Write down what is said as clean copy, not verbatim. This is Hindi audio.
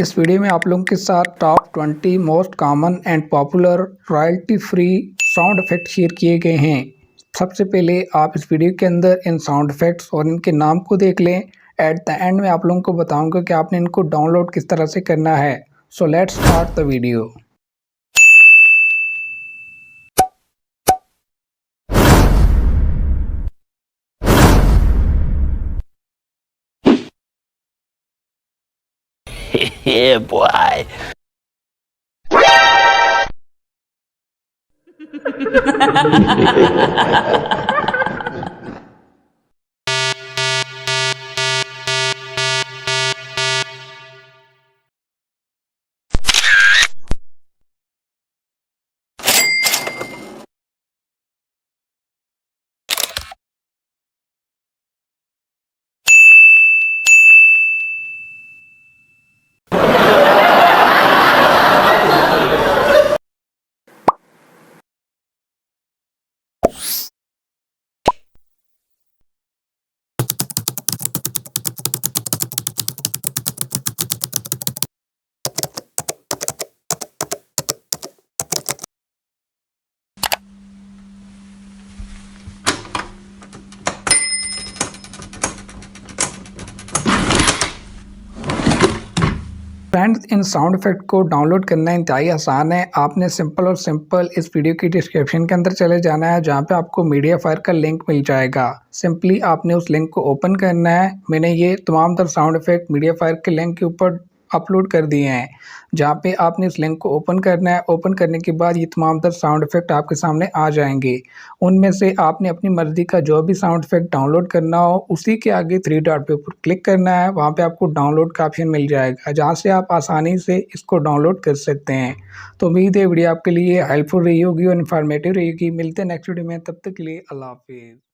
इस वीडियो में आप लोगों के साथ top 20 most common and popular royalty free sound effect share किए गए हैं। सबसे पहले आप इस वीडियो के अंदर इन साउंड इफेक्ट्स और इनके नाम को देख लें। एट द एंड में आप लोगों को बताऊंगा कि आपने इनको डाउनलोड किस तरह से करना है। So let's start the video. Yeah, boy. Friends, in sound effect को डाउनलोड करना इंतहाई आसान है। आपने सिंपल इस वीडियो की डिस्क्रिप्शन के अंदर चले जाना है, जहां पे आपको मीडिया फायर का लिंक मिल जाएगा। सिंपली आपने उस लिंक को ओपन करना है। मैंने ये तमाम तर साउंड इफेक्ट मीडिया फायर के लिंक के ऊपर अपलोड कर दिए हैं, जहाँ पे आपने इस लिंक को ओपन करना है। ओपन करने के बाद ये तमाम तर साउंड इफेक्ट आपके सामने आ जाएंगे। उनमें से आपने अपनी मर्ज़ी का जो भी साउंड इफेक्ट डाउनलोड करना हो, उसी के आगे 3 डॉट पे ऊपर क्लिक करना है। वहाँ पे आपको डाउनलोड का ऑप्शन मिल जाएगा, जहाँ से आप आसानी से इसको डाउनलोड कर सकते हैं। तो उम्मीद है वीडियो आपके लिए हेल्पफुल रही होगी और इन्फॉर्मेटिव रहेगी। मिलते हैं नेक्स्ट वीडियो में, तब तक के लिए अल्लाह हाफिज़।